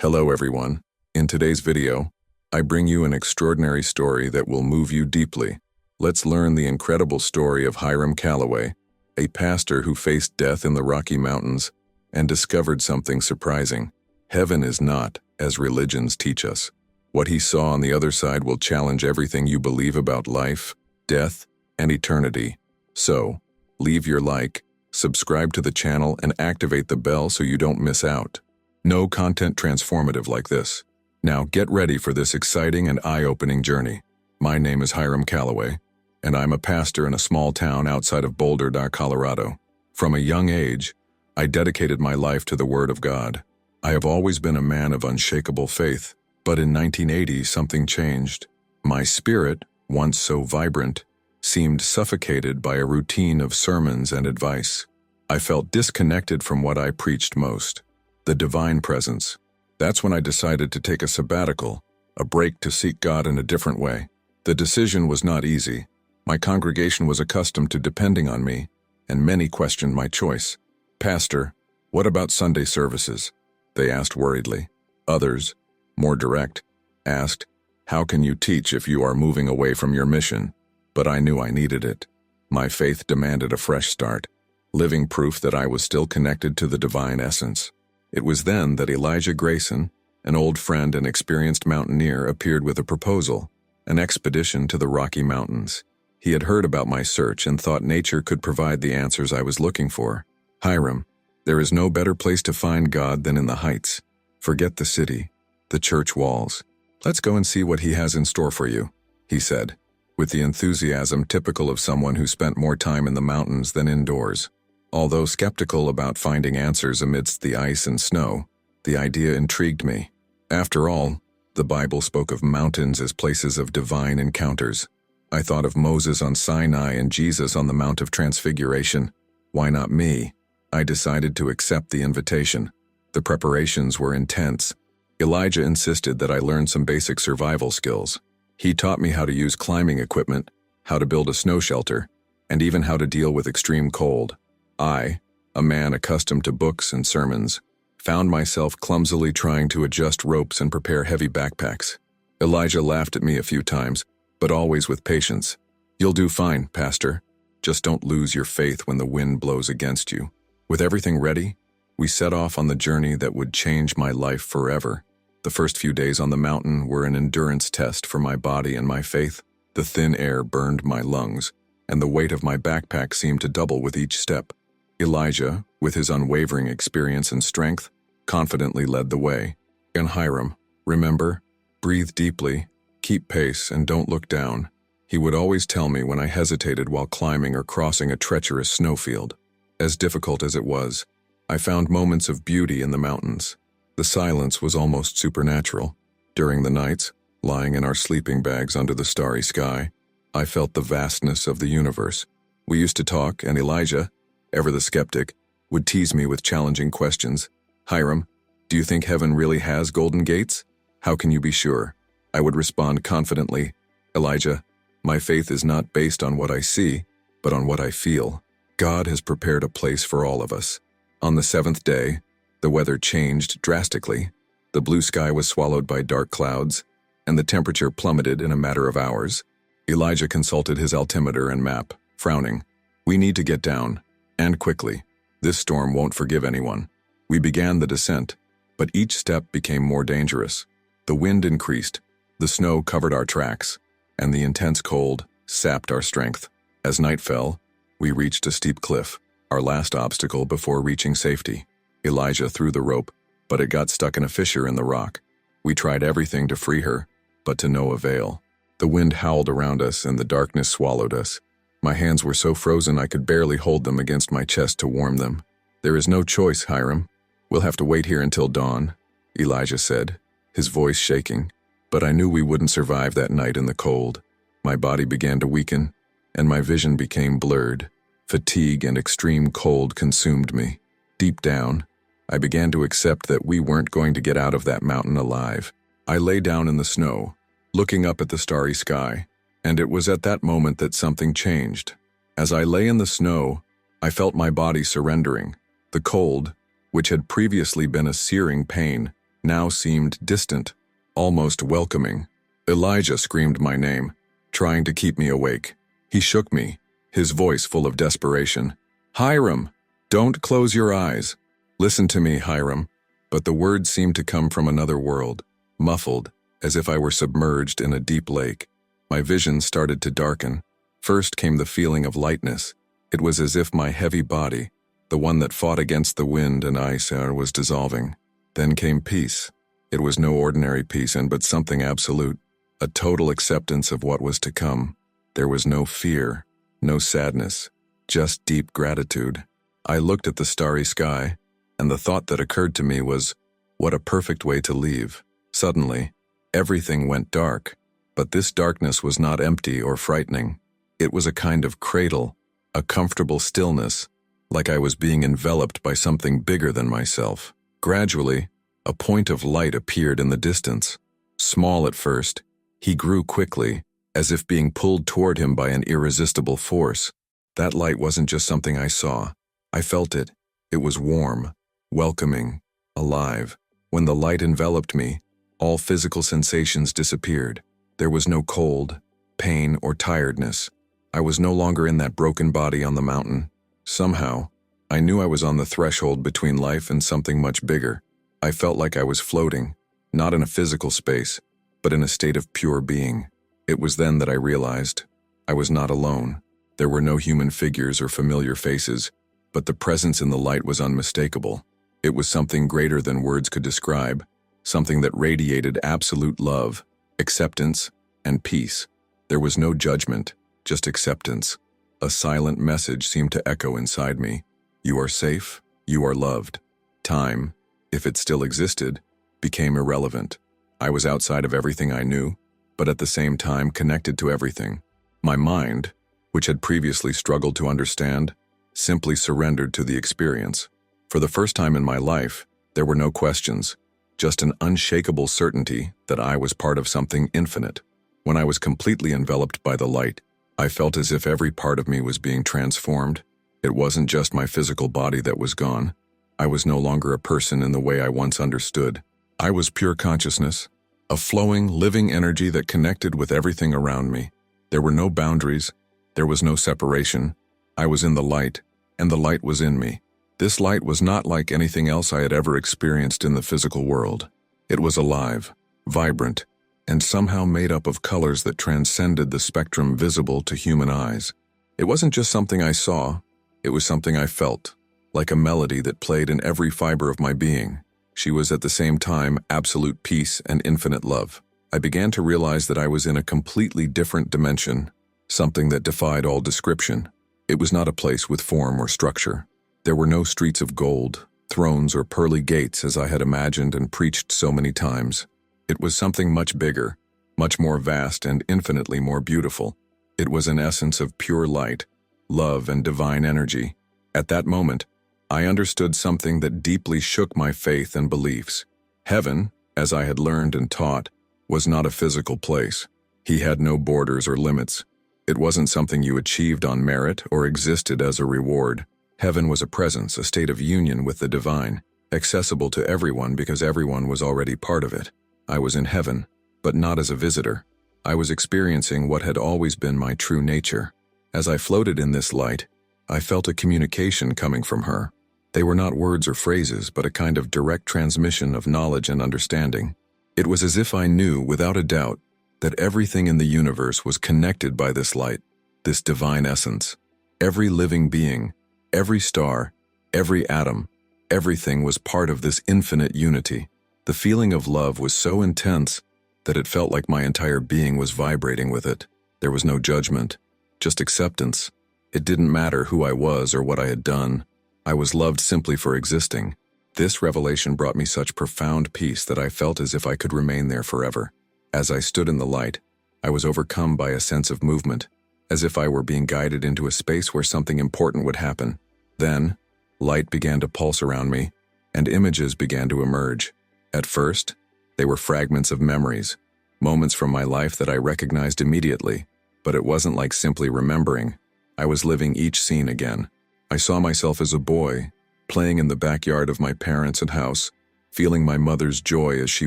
Hello everyone. In today's video, I bring you an extraordinary story that will move you deeply. Let's learn the incredible story of Hiram Calloway, a pastor who faced death in the Rocky Mountains and discovered something surprising. Heaven is not, as religions teach us. What he saw on the other side will challenge everything you believe about life, death, and eternity. So, leave your like, subscribe to the channel, and activate the bell so you don't miss out. No content transformative like this. Now get ready for this exciting and eye-opening journey. My name is Hiram Calloway, and I'm a pastor in a small town outside of Boulder, Colorado. From a young age, I dedicated my life to the Word of God. I have always been a man of unshakable faith, but in 1980 something changed. My spirit, once so vibrant, seemed suffocated by a routine of sermons and advice. I felt disconnected from what I preached most. The divine presence. That's when I decided to take a sabbatical, a break to seek God in a different way. The decision was not easy. My congregation was accustomed to depending on me, and many questioned my choice. "Pastor, what about Sunday services?" they asked worriedly. Others, more direct, asked, "How can you teach if you are moving away from your mission?" But I knew I needed it. My faith demanded a fresh start, living proof that I was still connected to the divine essence. It was then that Elijah Grayson, an old friend and experienced mountaineer, appeared with a proposal, an expedition to the Rocky Mountains. He had heard about my search and thought nature could provide the answers I was looking for. "Hiram, there is no better place to find God than in the heights. Forget the city, the church walls. Let's go and see what he has in store for you," he said, with the enthusiasm typical of someone who spent more time in the mountains than indoors. Although skeptical about finding answers amidst the ice and snow, the idea intrigued me. After all, the Bible spoke of mountains as places of divine encounters. I thought of Moses on Sinai and Jesus on the Mount of Transfiguration. Why not me? I decided to accept the invitation. The preparations were intense. Elijah insisted that I learn some basic survival skills. He taught me how to use climbing equipment, how to build a snow shelter, and even how to deal with extreme cold. I, a man accustomed to books and sermons, found myself clumsily trying to adjust ropes and prepare heavy backpacks. Elijah laughed at me a few times, but always with patience. "You'll do fine, Pastor. Just don't lose your faith when the wind blows against you." With everything ready, we set off on the journey that would change my life forever. The first few days on the mountain were an endurance test for my body and my faith. The thin air burned my lungs, and the weight of my backpack seemed to double with each step. Elijah, with his unwavering experience and strength, confidently led the way. And Hiram, remember, breathe deeply, keep pace, and don't look down. He would always tell me when I hesitated while climbing or crossing a treacherous snowfield. As difficult as it was, I found moments of beauty in the mountains. The silence was almost supernatural. During the nights, lying in our sleeping bags under the starry sky, I felt the vastness of the universe. We used to talk, and Elijah, ever the skeptic, would tease me with challenging questions. "Hiram, do you think heaven really has golden gates? How can you be sure?" I would respond confidently, "Elijah, my faith is not based on what I see, but on what I feel. God has prepared a place for all of us." On the seventh day, the weather changed drastically. The blue sky was swallowed by dark clouds, and the temperature plummeted in a matter of hours. Elijah consulted his altimeter and map, frowning. "We need to get down. And quickly. This storm won't forgive anyone." We began the descent, but each step became more dangerous. The wind increased, the snow covered our tracks, and the intense cold sapped our strength. As night fell, we reached a steep cliff, our last obstacle before reaching safety. Elijah threw the rope, but it got stuck in a fissure in the rock. We tried everything to free her, but to no avail. The wind howled around us and the darkness swallowed us. My hands were so frozen I could barely hold them against my chest to warm them. "There is no choice, Hiram. We'll have to wait here until dawn," Elijah said, his voice shaking. But I knew we wouldn't survive that night in the cold. My body began to weaken, and my vision became blurred. Fatigue and extreme cold consumed me. Deep down, I began to accept that we weren't going to get out of that mountain alive. I lay down in the snow, looking up at the starry sky. And it was at that moment that something changed. As I lay in the snow, I felt my body surrendering. The cold, which had previously been a searing pain, now seemed distant, almost welcoming. Elijah screamed my name, trying to keep me awake. He shook me, his voice full of desperation. "Hiram, don't close your eyes. Listen to me, Hiram." But the words seemed to come from another world, muffled, as if I were submerged in a deep lake. My vision started to darken. First came the feeling of lightness. It was as if my heavy body, the one that fought against the wind and ice, was dissolving. Then came peace. It was no ordinary peace, but something absolute, a total acceptance of what was to come. There was no fear, no sadness, just deep gratitude. I looked at the starry sky, and the thought that occurred to me was, what a perfect way to leave. Suddenly, everything went dark, but this darkness was not empty or frightening. It was a kind of cradle, a comfortable stillness, like I was being enveloped by something bigger than myself. Gradually, a point of light appeared in the distance. Small at first, he grew quickly, as if being pulled toward him by an irresistible force. That light wasn't just something I saw. I felt it. It was warm, welcoming, alive. When the light enveloped me, all physical sensations disappeared. There was no cold, pain, or tiredness. I was no longer in that broken body on the mountain. Somehow, I knew I was on the threshold between life and something much bigger. I felt like I was floating, not in a physical space, but in a state of pure being. It was then that I realized I was not alone. There were no human figures or familiar faces, but the presence in the light was unmistakable. It was something greater than words could describe, something that radiated absolute love, acceptance, and peace. There was no judgment, just acceptance. A silent message seemed to echo inside me. You are safe, you are loved. Time, if it still existed, became irrelevant. I was outside of everything I knew, but at the same time connected to everything. My mind, which had previously struggled to understand, simply surrendered to the experience. For the first time in my life, there were no questions, just an unshakable certainty that I was part of something infinite. When I was completely enveloped by the light, I felt as if every part of me was being transformed. It wasn't just my physical body that was gone. I was no longer a person in the way I once understood. I was pure consciousness, a flowing, living energy that connected with everything around me. There were no boundaries. There was no separation. I was in the light, and the light was in me. This light was not like anything else I had ever experienced in the physical world. It was alive, vibrant, and somehow made up of colors that transcended the spectrum visible to human eyes. It wasn't just something I saw, it was something I felt, like a melody that played in every fiber of my being. She was at the same time absolute peace and infinite love. I began to realize that I was in a completely different dimension, something that defied all description. It was not a place with form or structure. There were no streets of gold, thrones, or pearly gates as I had imagined and preached so many times. It was something much bigger, much more vast, and infinitely more beautiful. It was an essence of pure light, love, and divine energy. At that moment, I understood something that deeply shook my faith and beliefs. Heaven, as I had learned and taught, was not a physical place. He had no borders or limits. It wasn't something you achieved on merit or existed as a reward. Heaven was a presence, a state of union with the divine, accessible to everyone because everyone was already part of it. I was in heaven, but not as a visitor. I was experiencing what had always been my true nature. As I floated in this light, I felt a communication coming from her. They were not words or phrases, but a kind of direct transmission of knowledge and understanding. It was as if I knew, without a doubt, that everything in the universe was connected by this light, this divine essence. Every living being, every star, every atom, everything was part of this infinite unity. The feeling of love was so intense that it felt like my entire being was vibrating with it. There was no judgment, just acceptance. It didn't matter who I was or what I had done. I was loved simply for existing. This revelation brought me such profound peace that I felt as if I could remain there forever. As I stood in the light, I was overcome by a sense of movement, as if I were being guided into a space where something important would happen. Then, light began to pulse around me, and images began to emerge. At first, they were fragments of memories, moments from my life that I recognized immediately, but it wasn't like simply remembering. I was living each scene again. I saw myself as a boy, playing in the backyard of my parents' house, feeling my mother's joy as she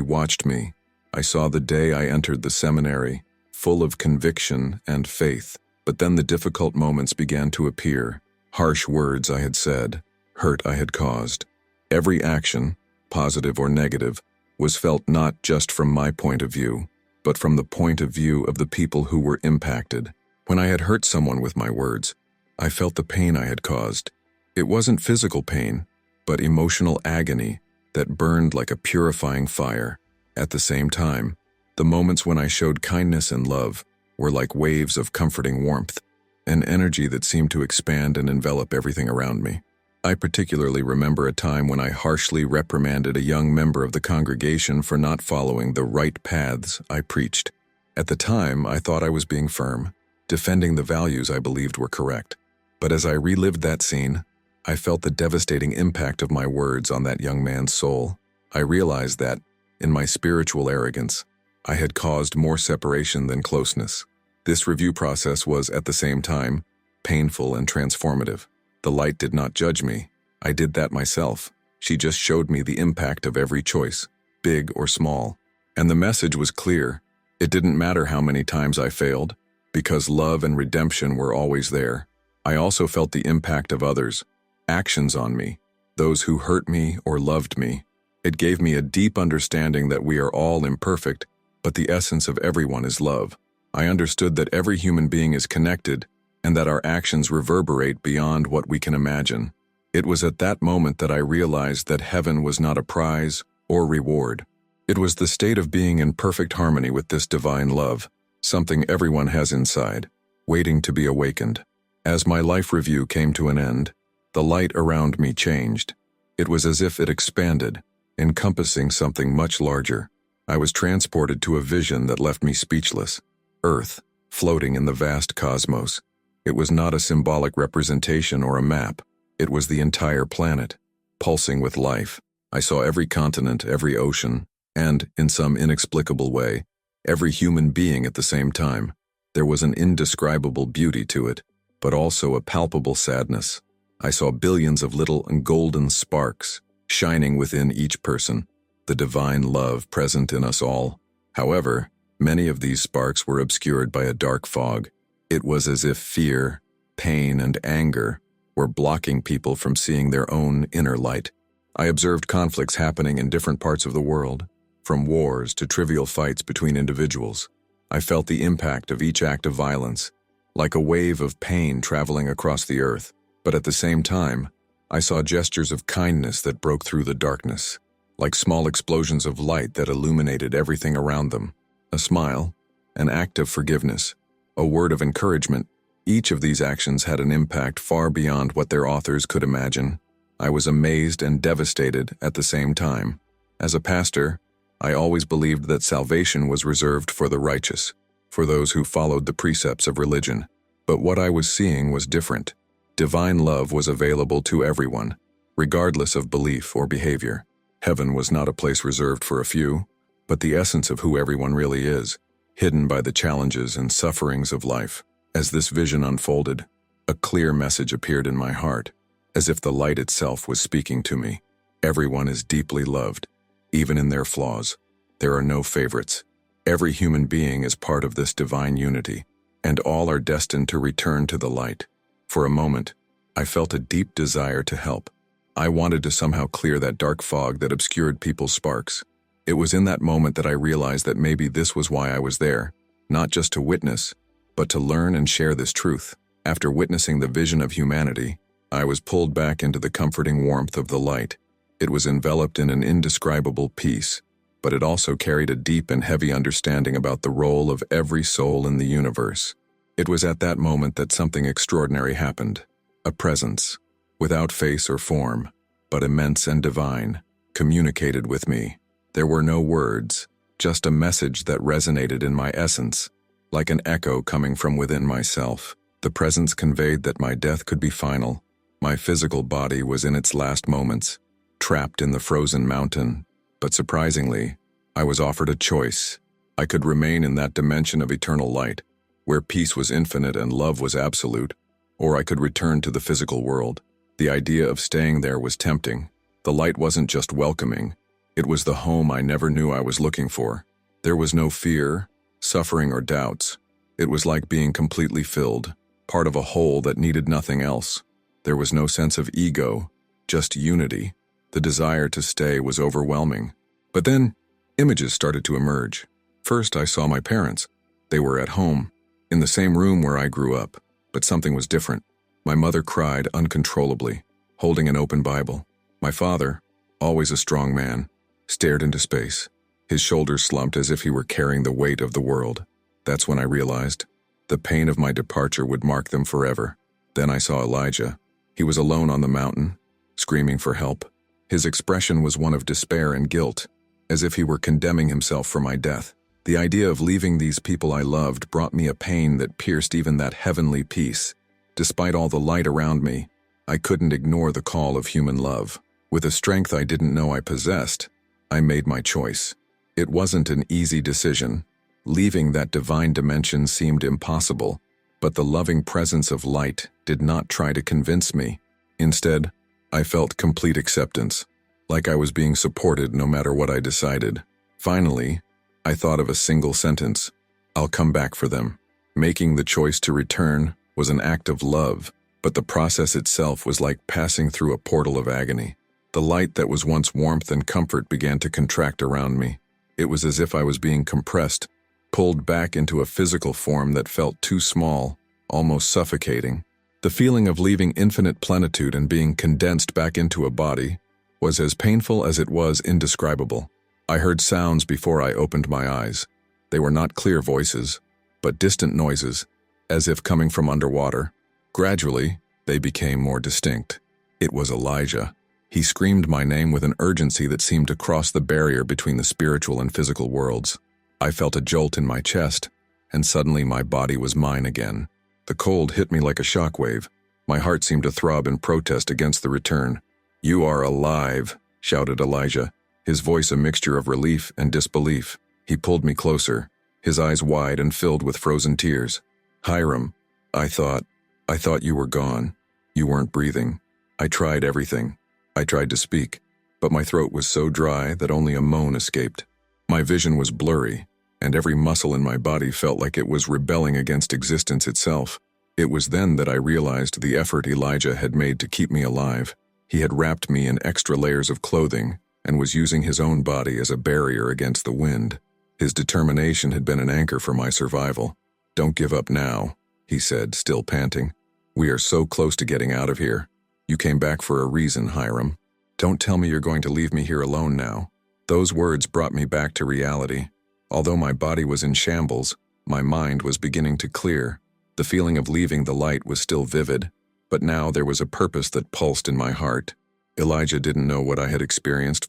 watched me. I saw the day I entered the seminary, full of conviction and faith. But then the difficult moments began to appear. Harsh words I had said, hurt I had caused. Every action, positive or negative, was felt not just from my point of view, but from the point of view of the people who were impacted. When I had hurt someone with my words, I felt the pain I had caused. It wasn't physical pain, but emotional agony that burned like a purifying fire. At the same time, the moments when I showed kindness and love were like waves of comforting warmth, an energy that seemed to expand and envelop everything around me. I particularly remember a time when I harshly reprimanded a young member of the congregation for not following the right paths I preached. At the time, I thought I was being firm, defending the values I believed were correct. But as I relived that scene, I felt the devastating impact of my words on that young man's soul. I realized that, in my spiritual arrogance, I had caused more separation than closeness. This review process was, at the same time, painful and transformative. The light did not judge me. I did that myself. She just showed me the impact of every choice, big or small. And the message was clear. It didn't matter how many times I failed, because love and redemption were always there. I also felt the impact of others' actions on me, those who hurt me or loved me. It gave me a deep understanding that we are all imperfect, but the essence of everyone is love. I understood that every human being is connected and that our actions reverberate beyond what we can imagine. It was at that moment that I realized that heaven was not a prize or reward. It was the state of being in perfect harmony with this divine love, something everyone has inside, waiting to be awakened. As my life review came to an end, the light around me changed. It was as if it expanded, encompassing something much larger. I was transported to a vision that left me speechless. Earth, floating in the vast cosmos. It was not a symbolic representation or a map. It was the entire planet, pulsing with life. I saw every continent, every ocean, and, in some inexplicable way, every human being at the same time. There was an indescribable beauty to it, but also a palpable sadness. I saw billions of little golden sparks shining within each person, the divine love present in us all. However, many of these sparks were obscured by a dark fog. It was as if fear, pain, and anger were blocking people from seeing their own inner light. I observed conflicts happening in different parts of the world, from wars to trivial fights between individuals. I felt the impact of each act of violence, like a wave of pain traveling across the earth. But at the same time, I saw gestures of kindness that broke through the darkness, like small explosions of light that illuminated everything around them. A smile, an act of forgiveness, a word of encouragement. Each of these actions had an impact far beyond what their authors could imagine. I was amazed and devastated at the same time. As a pastor, I always believed that salvation was reserved for the righteous, for those who followed the precepts of religion. But what I was seeing was different. Divine love was available to everyone, regardless of belief or behavior. Heaven was not a place reserved for a few, but the essence of who everyone really is, hidden by the challenges and sufferings of life. As this vision unfolded, a clear message appeared in my heart, as if the light itself was speaking to me. Everyone is deeply loved, even in their flaws. There are no favorites. Every human being is part of this divine unity, and all are destined to return to the light. For a moment, I felt a deep desire to help. I wanted to somehow clear that dark fog that obscured people's sparks. It was in that moment that I realized that maybe this was why I was there, not just to witness, but to learn and share this truth. After witnessing the vision of humanity, I was pulled back into the comforting warmth of the light. It was enveloped in an indescribable peace, but it also carried a deep and heavy understanding about the role of every soul in the universe. It was at that moment that something extraordinary happened. A presence, without face or form, but immense and divine, communicated with me. There were no words, just a message that resonated in my essence, like an echo coming from within myself. The presence conveyed that my death could be final. My physical body was in its last moments, trapped in the frozen mountain. But surprisingly, I was offered a choice. I could remain in that dimension of eternal light, where peace was infinite and love was absolute, or I could return to the physical world. The idea of staying there was tempting. The light wasn't just welcoming, It was the home I never knew I was looking for. There was no fear, suffering, or doubts. It was like being completely filled, part of a whole that needed nothing else. There was no sense of ego, just unity. The desire to stay was overwhelming. But then, images started to emerge. First, I saw my parents. They were at home, in the same room where I grew up, but something was different. My mother cried uncontrollably, holding an open Bible. My father, always a strong man, stared into space. His shoulders slumped as if he were carrying the weight of the world. That's when I realized the pain of my departure would mark them forever. Then I saw Elijah. He was alone on the mountain, screaming for help. His expression was one of despair and guilt, as if he were condemning himself for my death. The idea of leaving these people I loved brought me a pain that pierced even that heavenly peace. Despite all the light around me, I couldn't ignore the call of human love. With a strength I didn't know I possessed, I made my choice. It wasn't an easy decision. Leaving that divine dimension seemed impossible, but the loving presence of light did not try to convince me. Instead, I felt complete acceptance, like I was being supported no matter what I decided. Finally, I thought of a single sentence: I'll come back for them. Making the choice to return was an act of love, but the process itself was like passing through a portal of agony. The light that was once warmth and comfort began to contract around me. It was as if I was being compressed, pulled back into a physical form that felt too small, almost suffocating. The feeling of leaving infinite plenitude and being condensed back into a body was as painful as it was indescribable. I heard sounds before I opened my eyes. They were not clear voices, but distant noises, as if coming from underwater. Gradually, they became more distinct. It was Elijah. He screamed my name with an urgency that seemed to cross the barrier between the spiritual and physical worlds. I felt a jolt in my chest, and suddenly my body was mine again. The cold hit me like a shockwave. My heart seemed to throb in protest against the return. "You are alive," shouted Elijah, his voice a mixture of relief and disbelief. He pulled me closer, his eyes wide and filled with frozen tears. "Hiram, I thought you were gone. You weren't breathing. I tried everything. I tried to speak, but my throat was so dry that only a moan escaped. My vision was blurry, and every muscle in my body felt like it was rebelling against existence itself. It was then that I realized the effort Elijah had made to keep me alive. He had wrapped me in extra layers of clothing and was using his own body as a barrier against the wind. His determination had been an anchor for my survival. "Don't give up now," he said, still panting. "We are so close to getting out of here. You came back for a reason, Hiram. Don't tell me you're going to leave me here alone now." Those words brought me back to reality. Although my body was in shambles, my mind was beginning to clear. The feeling of leaving the light was still vivid, but now there was a purpose that pulsed in my heart. Elijah didn't know what I had experienced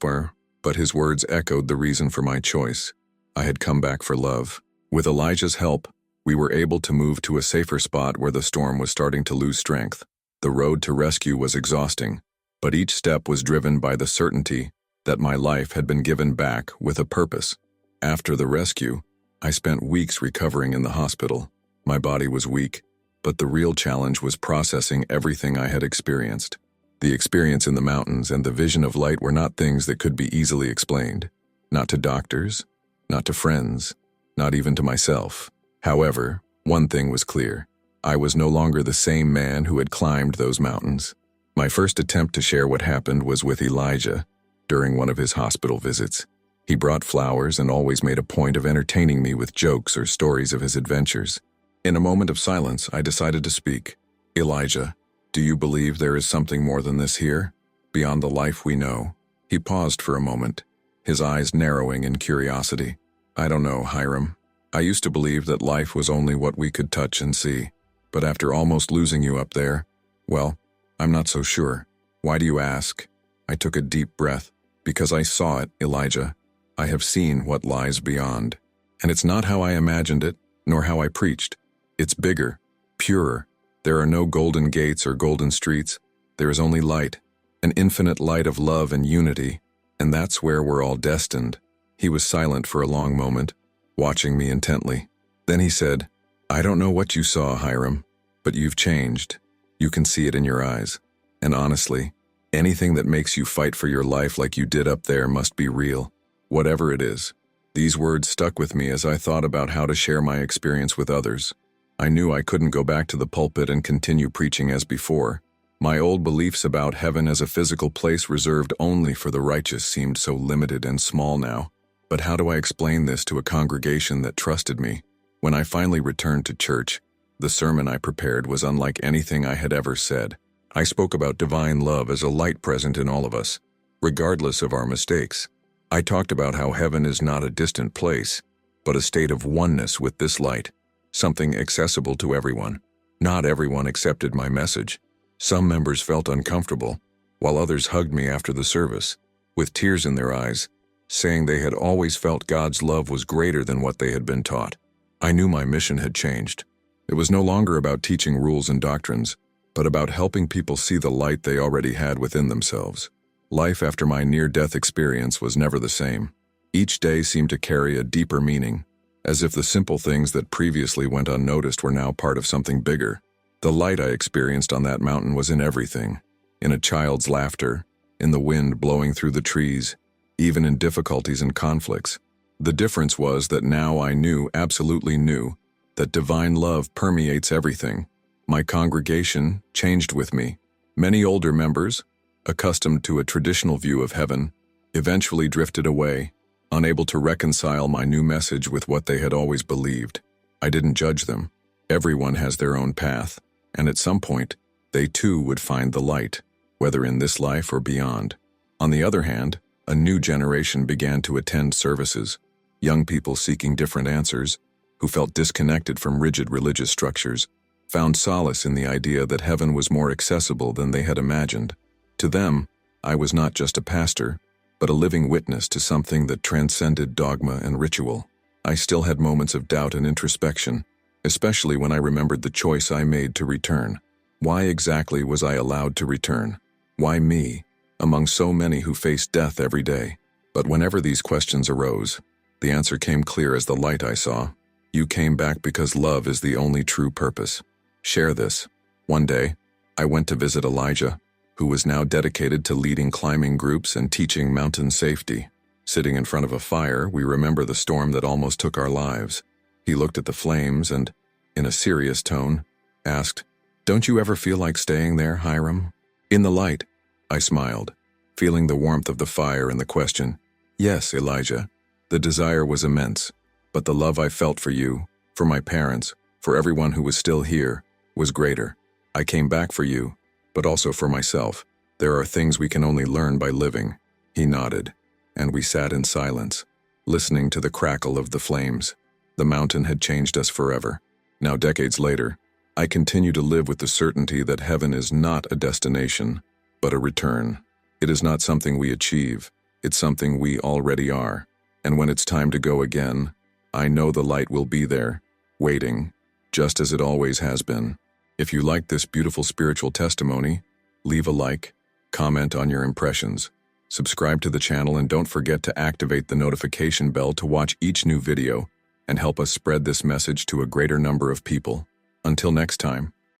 but his words echoed the reason for my choice. I had come back for love. With Elijah's help, we were able to move to a safer spot where the storm was starting to lose strength. The road to rescue was exhausting, but each step was driven by the certainty that my life had been given back with a purpose. After the rescue, I spent weeks recovering in the hospital. My body was weak, but the real challenge was processing everything I had experienced. The experience in the mountains and the vision of light were not things that could be easily explained. Not to doctors, not to friends, not even to myself. However, one thing was clear. I was no longer the same man who had climbed those mountains. My first attempt to share what happened was with Elijah during one of his hospital visits. He brought flowers and always made a point of entertaining me with jokes or stories of his adventures. In a moment of silence, I decided to speak. "Elijah, do you believe there is something more than this here, beyond the life we know?" He paused for a moment, his eyes narrowing in curiosity. "I don't know, Hiram. I used to believe that life was only what we could touch and see. But after almost losing you up there, well, I'm not so sure." "Why do you ask?" I took a deep breath. "Because I saw it, Elijah. I have seen what lies beyond. And it's not how I imagined it, nor how I preached. It's bigger, purer. There are no golden gates or golden streets. There is only light, an infinite light of love and unity, and that's where we're all destined." He was silent for a long moment, watching me intently. Then he said, "I don't know what you saw, Hiram, but you've changed. You can see it in your eyes. And honestly, Anything that makes you fight for your life like you did up there must be real, whatever it is. These words stuck with me as I thought about how to share my experience with others. I knew I couldn't go back to the pulpit and continue preaching as before. My old beliefs about heaven as a physical place reserved only for the righteous seemed so limited and small now. But how do I explain this to a congregation that trusted me? When I finally returned to church, the sermon I prepared was unlike anything I had ever said. I spoke about divine love as a light present in all of us, regardless of our mistakes. I talked about how heaven is not a distant place, but a state of oneness with this light, something accessible to everyone. Not everyone accepted my message. Some members felt uncomfortable, while others hugged me after the service, with tears in their eyes, saying they had always felt God's love was greater than what they had been taught. I knew my mission had changed. It was no longer about teaching rules and doctrines, but about helping people see the light they already had within themselves. Life after my near-death experience was never the same. Each day seemed to carry a deeper meaning, as if the simple things that previously went unnoticed were now part of something bigger. The light I experienced on that mountain was in everything, in a child's laughter, in the wind blowing through the trees, even in difficulties and conflicts. The difference was that now I knew, absolutely knew, that divine love permeates everything. My congregation changed with me. Many older members, accustomed to a traditional view of heaven, eventually drifted away, unable to reconcile my new message with what they had always believed. I didn't judge them. Everyone has their own path, and at some point, they too would find the light, whether in this life or beyond. On the other hand, a new generation began to attend services, young people seeking different answers, who felt disconnected from rigid religious structures, found solace in the idea that heaven was more accessible than they had imagined. To them, I was not just a pastor, but a living witness to something that transcended dogma and ritual. I still had moments of doubt and introspection, especially when I remembered the choice I made to return. Why exactly was I allowed to return? Why me, among so many who face death every day? But whenever these questions arose, the answer came clear as the light I saw. You came back because love is the only true purpose. Share this. One day, I went to visit Elijah, who was now dedicated to leading climbing groups and teaching mountain safety. Sitting in front of a fire, we remember the storm that almost took our lives. He looked at the flames and, in a serious tone, asked, "Don't you ever feel like staying there, Hiram?" In the light, I smiled, feeling the warmth of the fire and the question. Yes, Elijah. The desire was immense, but the love I felt for you, for my parents, for everyone who was still here, was greater. I came back for you, but also for myself. There are things we can only learn by living. He nodded, and we sat in silence, listening to the crackle of the flames. The mountain had changed us forever. Now, decades later, I continue to live with the certainty that heaven is not a destination, but a return. It is not something we achieve, it's something we already are. And when it's time to go again, I know the light will be there, waiting, just as it always has been. If you like this beautiful spiritual testimony, leave a like, comment on your impressions, subscribe to the channel, and don't forget to activate the notification bell to watch each new video and help us spread this message to a greater number of people. Until next time.